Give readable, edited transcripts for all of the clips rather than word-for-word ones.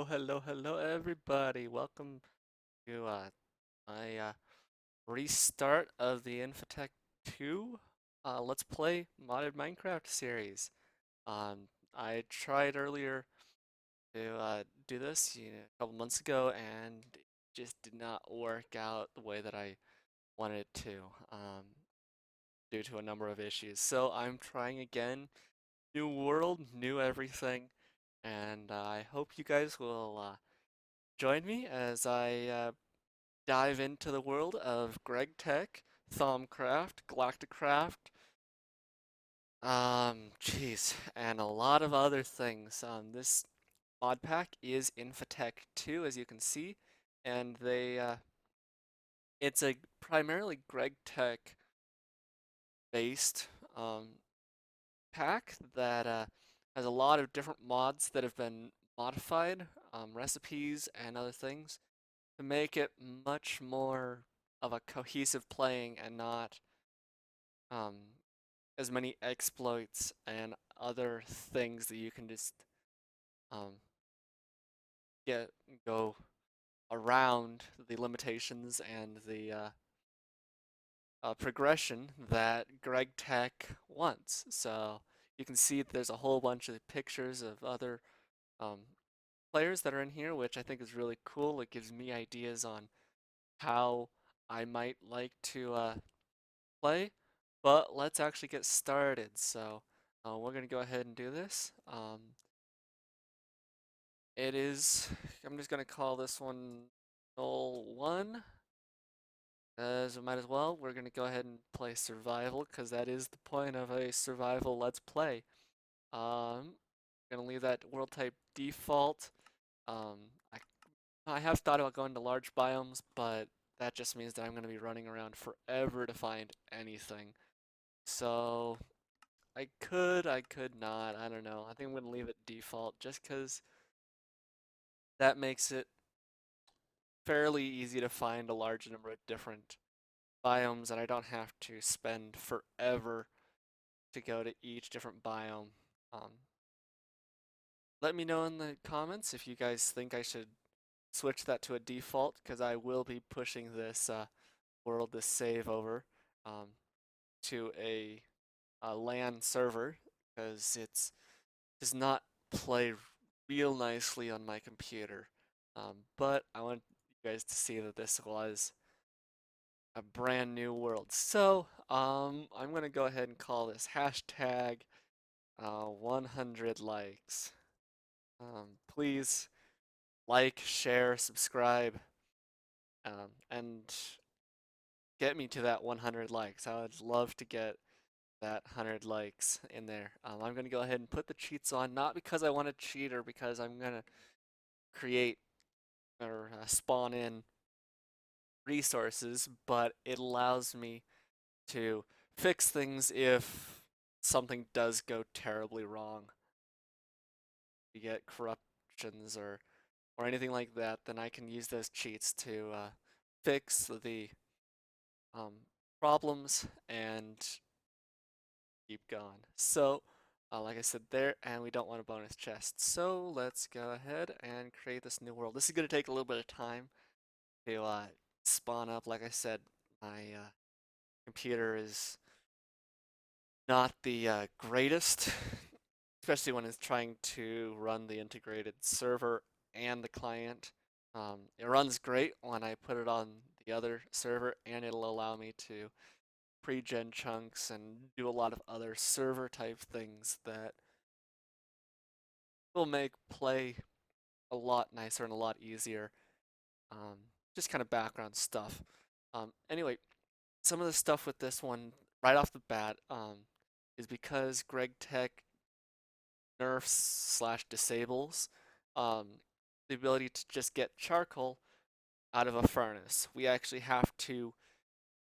Hello, everybody. Welcome to my restart of the Infitech2 Let's Play Modded Minecraft series. I tried earlier to do this a couple months ago, and it just did not work out the way that I wanted it to, due to a number of issues. So I'm trying again. New world, new everything, and I hope you guys will join me as I dive into the world of Greg Tech, Thaumcraft, Galacticraft, jeez, and a lot of other things. This mod pack is Infitech2, as you can see, and it's a primarily Greg Tech based pack that has a lot of different mods that have been modified, recipes and other things to make it much more of a cohesive playing and not um, as many exploits and other things that you can just um, get go around the limitations and the progression that Greg Tech wants. So you can see that there's a whole bunch of pictures of other um, players that are in here, which I think is really cool. It gives me ideas on how I might like to play, but let's actually get started. So we're gonna go ahead and do this. It is, I'm just gonna call this one Null 1, as we might as well. We're gonna go ahead and play survival, because that is the point of a survival let's play. Gonna leave that world type default. Um, I, I have thought about going to large biomes, but that just means that I'm gonna be running around forever to find anything. So I could not. I don't know. I think I'm gonna leave it default just because that makes it fairly easy to find a large number of different biomes, and I don't have to spend forever to go to each different biome. Um, Let me know in the comments if you guys think I should switch that to a default, because I will be pushing this world, this save over um, to a LAN server, because it's does not play real nicely on my computer. But I want you guys to see that this was a brand new world. So I'm gonna go ahead and call this hashtag 100 likes. Please like, share, subscribe, and get me to that 100 likes. I would love to get that 100 likes in there. I'm gonna go ahead and put the cheats on, not because I want to cheat or because I'm gonna create or spawn in resources, but it allows me to fix things if something does go terribly wrong. You get corruptions or anything like that, then I can use those cheats to fix the um, problems and keep going. So, like I said there, and we don't want a bonus chest. So let's go ahead and create this new world. This is going to take a little bit of time to spawn up. Like I said, my computer is not the greatest, especially when it's trying to run the integrated server and the client. It runs great when I put it on the other server, and it'll allow me to pre-gen chunks and do a lot of other server type things that will make play a lot nicer and a lot easier. Um, just kind of background stuff. Anyway, some of the stuff with this one right off the bat is because Greg Tech nerfs slash disables um, the ability to just get charcoal out of a furnace. We actually have to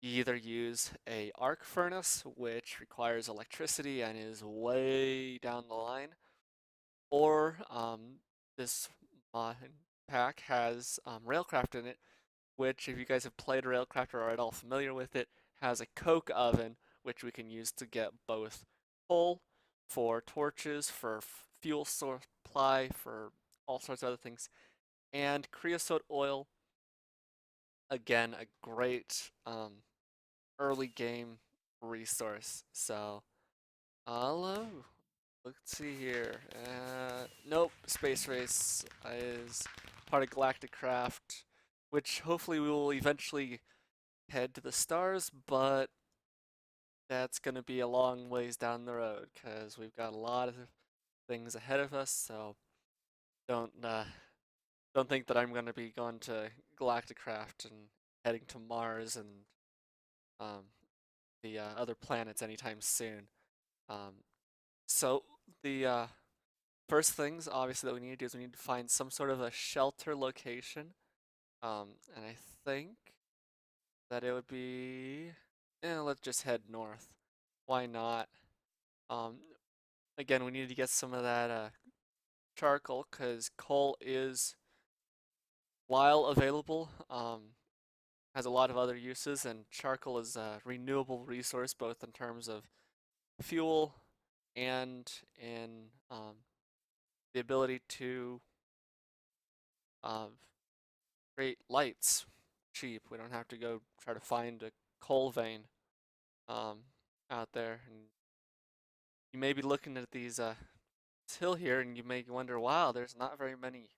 either use a arc furnace, which requires electricity and is way down the line, or this mod pack has Railcraft in it, which if you guys have played Railcraft or are at all familiar with it, has a coke oven, which we can use to get both coal for torches, for fuel supply, for all sorts of other things. And creosote oil, again, a great early game resource. So, hello. Let's see here. Nope, Space Race is part of Galactic Craft, which hopefully we will eventually head to the stars, but that's going to be a long ways down the road because we've got a lot of things ahead of us. So don't don't think that I'm going to be going to Galactic Craft and heading to Mars and um, the other planets anytime soon. Um, so the first things, obviously, that we need to do is we need to find some sort of a shelter location. And I think that it would be, let's just head north. Why not? Um, Again, we need to get some of that charcoal because coal is, while available, has a lot of other uses, and charcoal is a renewable resource both in terms of fuel and in the ability to um, create lights cheap. We don't have to go try to find a coal vein um, out there. And you may be looking at these this hill here, and you may wonder, wow, there's not very many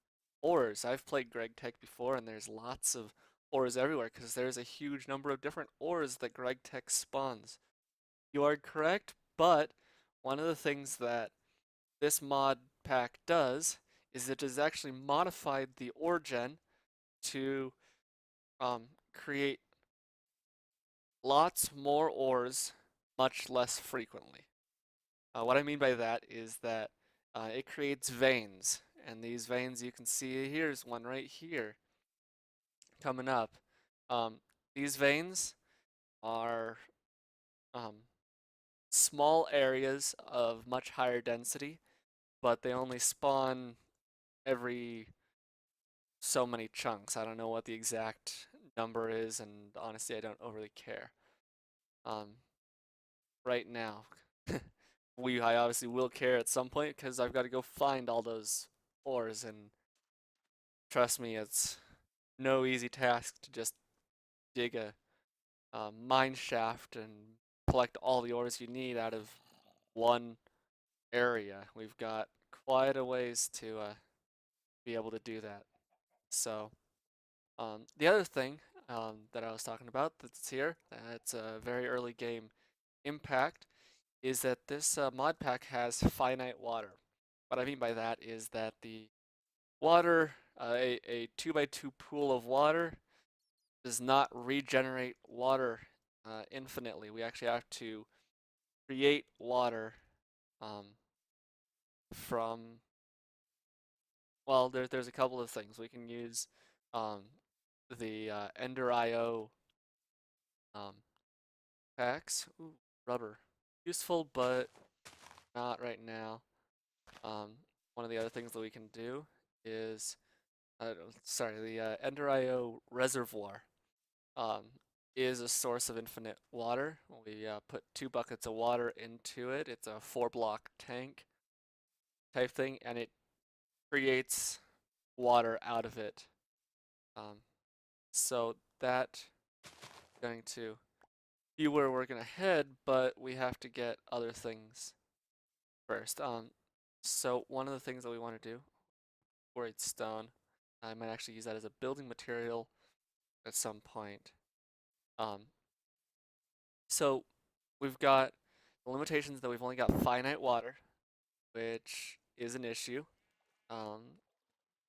ores. I've played Greg Tech before, and there's lots of ores everywhere because there's a huge number of different ores that Greg Tech spawns. You are correct, but one of the things that this mod pack does is it has actually modified the ore gen to create lots more ores much less frequently. What I mean by that is that it creates veins, and these veins you can see here's one right here coming up. Um, these veins are um, small areas of much higher density, but they only spawn every so many chunks. I don't know what the exact number is, and honestly, I don't overly care. Um, right now, I obviously will care at some point because I've got to go find all those ores, and trust me, it's no easy task to just dig a mine shaft and collect all the ores you need out of one area. We've got quite a ways to be able to do that. So the other thing that I was talking about that's here, that's a very early game impact, is that this mod pack has finite water. What I mean by that is that the water, a 2x2 pool of water, does not regenerate water infinitely. We actually have to create water um, from, well, there's a couple of things. We can use um, the Ender IO um, packs. Ooh, rubber. Useful, but not right now. Um, One of the other things that we can do is, sorry, the Ender IO reservoir um, is a source of infinite water. We put 2 buckets of water into it. It's a 4-block tank type thing, and it creates water out of it. Um, so that is going to be where we're going to head, but we have to get other things first. So one of the things that we want to do, quarried stone, I might actually use that as a building material at some point. Um, so we've got the limitations that we've only got finite water, which is an issue. Um,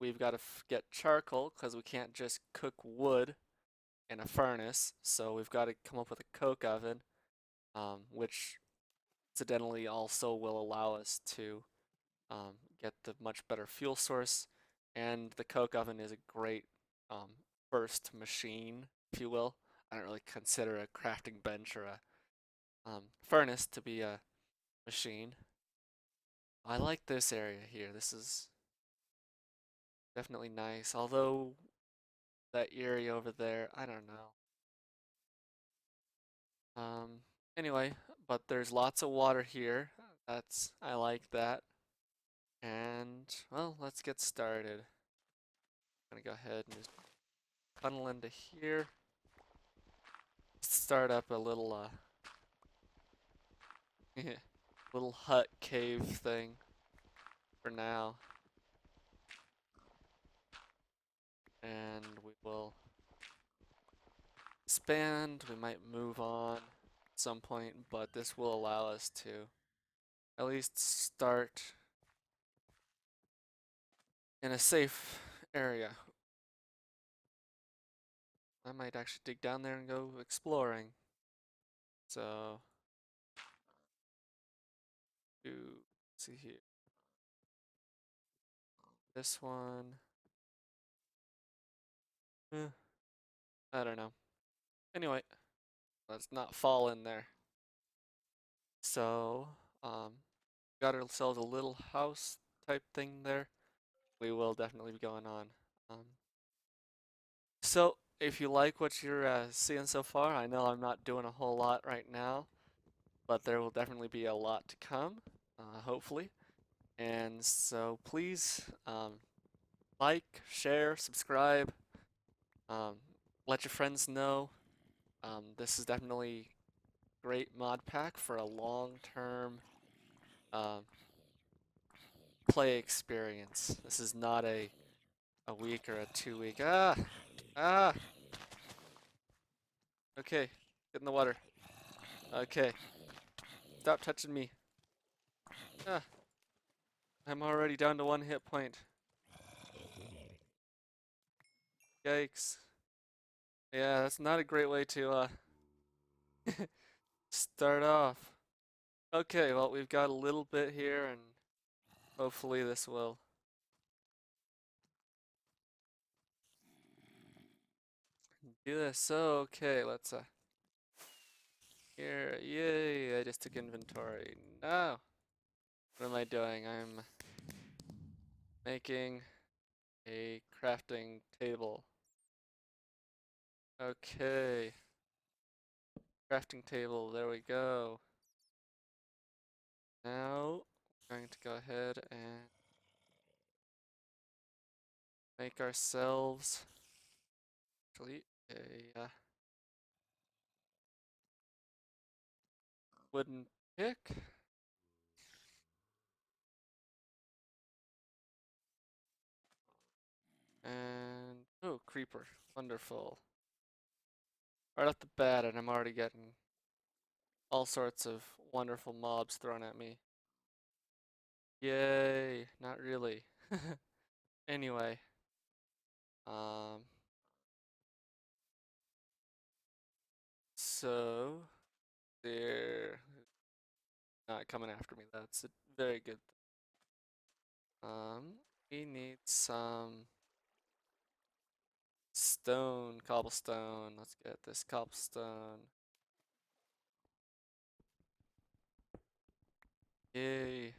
we've got to get charcoal because we can't just cook wood in a furnace, so we've got to come up with a coke oven, which incidentally also will allow us to get the much better fuel source. And the coke oven is a great um, first machine, if you will. I don't really consider a crafting bench or a furnace to be a machine. I like this area here. This is definitely nice, although that area over there, I don't know. Um, anyway, but there's lots of water here. I like that. And, well, let's get started. I'm gonna go ahead and just tunnel into here. Start up a little, little hut cave thing for now. And we will expand. We might move on at some point, but this will allow us to at least start in a safe area. I might actually dig down there and go exploring. So, see here. This one. I don't know. Anyway, let's not fall in there. So, got ourselves a little house type thing there. We will definitely be going on. So, if you like what you're seeing so far, I know I'm not doing a whole lot right now, but there will definitely be a lot to come, hopefully. And so please like, share, subscribe, um, let your friends know. This is definitely a great mod pack for a long-term um, play experience. This is not a week or a 2 week. Ah. Okay, get in the water. Okay, stop touching me. Ah, I'm already down to 1 hit point. Yikes. Yeah, that's not a great way to start off. Okay, well, we've got a little bit here, and hopefully this will do this. So, okay, let's here, yay, I just took inventory. No, what am I doing? I'm making a crafting table. Okay, crafting table, there we go. Now, I'm going to go ahead and make ourselves actually a wooden pick. And, oh, creeper, wonderful. Right off the bat, and I'm already getting all sorts of wonderful mobs thrown at me. Yay, not really. Anyway, um, so they're not coming after me. That's a very good thing. We need some stone, cobblestone. Let's get this cobblestone. Yay.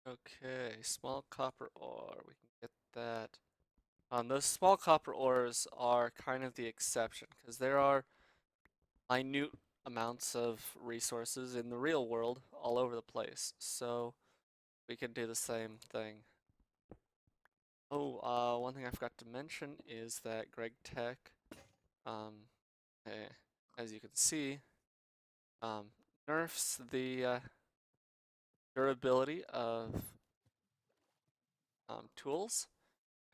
Okay, small copper ore. We can get that. Those small copper ores are kind of the exception because there are minute amounts of resources in the real world all over the place. So we can do the same thing. Oh, one thing I forgot to mention is that Greg Tech, um, as you can see, nerfs the durability of tools,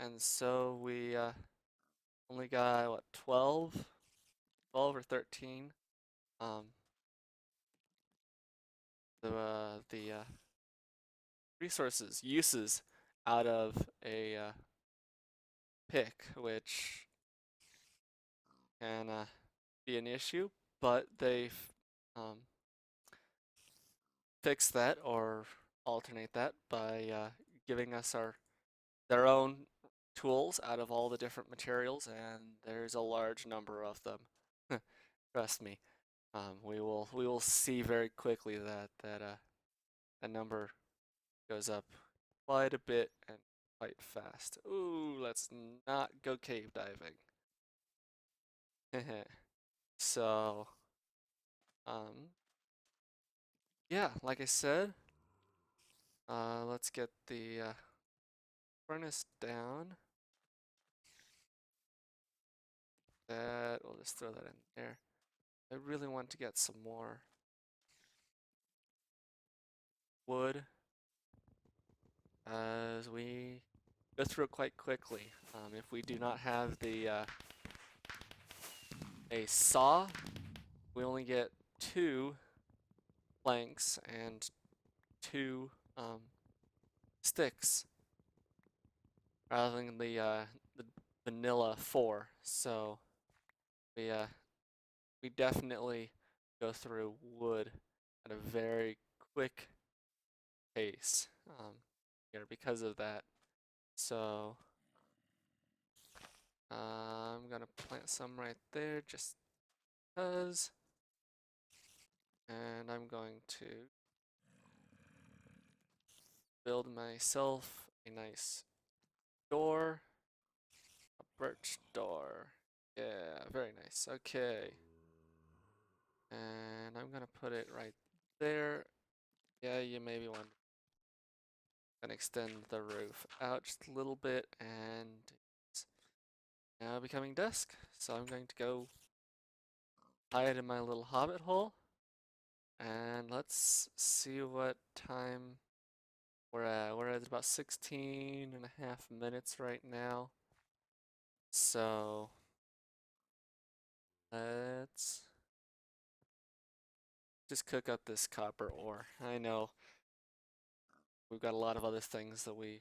and so we only got what 12 or 13 um, the resources uses out of a pick, which can be an issue, but they've um, fixed that or alternate that by giving us their own tools out of all the different materials, and there's a large number of them. Trust me, we will see very quickly that a number goes up quite a bit and quite fast. Ooh, let's not go cave diving. So, Yeah, like I said, let's get the furnace down. That, we'll just throw that in there. I really want to get some more wood as we go through it quite quickly. If we do not have the a saw, we only get 2 planks and 2 sticks rather than the vanilla 4. So we definitely go through wood at a very quick pace here because of that. So I'm gonna plant some right there just because, and I'm going to build myself a nice door, a birch door. Yeah, very nice. Okay. And I'm gonna put it right there. Yeah, you maybe want to extend the roof out just a little bit, and it's now becoming dusk. So I'm going to go hide in my little hobbit hole, and let's see what time we're at. We're at about 16 and a half minutes right now. So let's just cook up this copper ore. I know we've got a lot of other things that we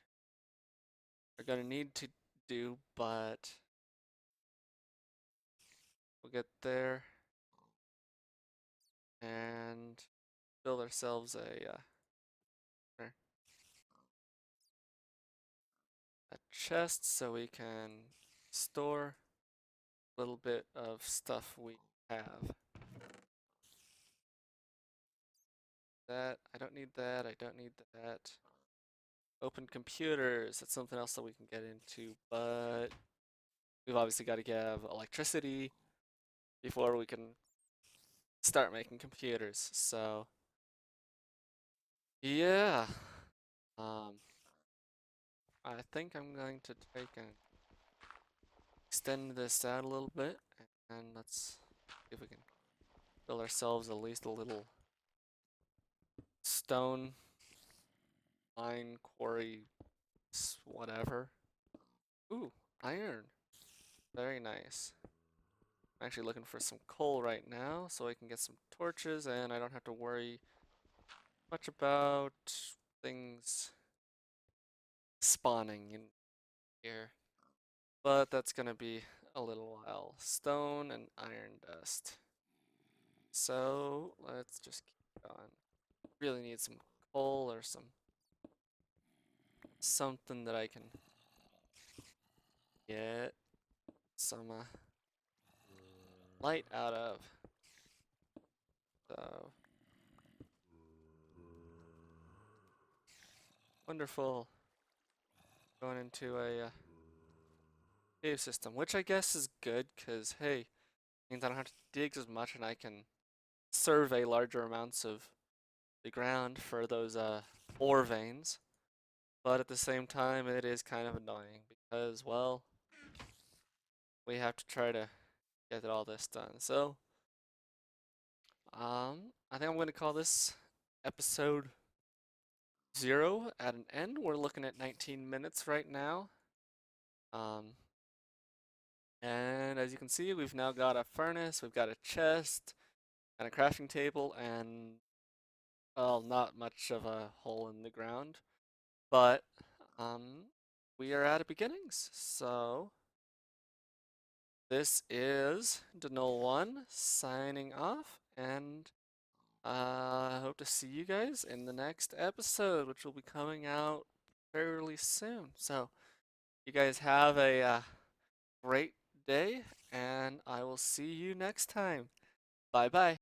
are going to need to do, but we'll get there and build ourselves a chest so we can store a little bit of stuff we have. That, I don't need that, I don't need that. Open computers, that's something else that we can get into, but we've obviously got to have electricity before we can start making computers. So yeah, I think I'm going to take and extend this out a little bit, and let's see if we can build ourselves at least a little stone mine quarry, whatever. Ooh, iron. Very nice. I'm actually looking for some coal right now so I can get some torches and I don't have to worry much about things spawning in here. But that's gonna be a little while. Stone and iron dust. So let's just keep going. Really need some coal or something that I can get some light out of. So wonderful. Going into a cave system, which I guess is good because hey, means I don't have to dig as much and I can survey larger amounts of the ground for those ore veins. But at the same time, it is kind of annoying because, well, we have to try to get all this done. So, I think I'm going to call this episode 0 at an end. We're looking at 19 minutes right now. Um, and as you can see, we've now got a furnace, we've got a chest, and a crafting table, and, well, not much of a hole in the ground. But, we are at beginnings. So, this is Denol1 signing off, and I hope to see you guys in the next episode, which will be coming out fairly soon. So, you guys have a great day, and I will see you next time. Bye bye.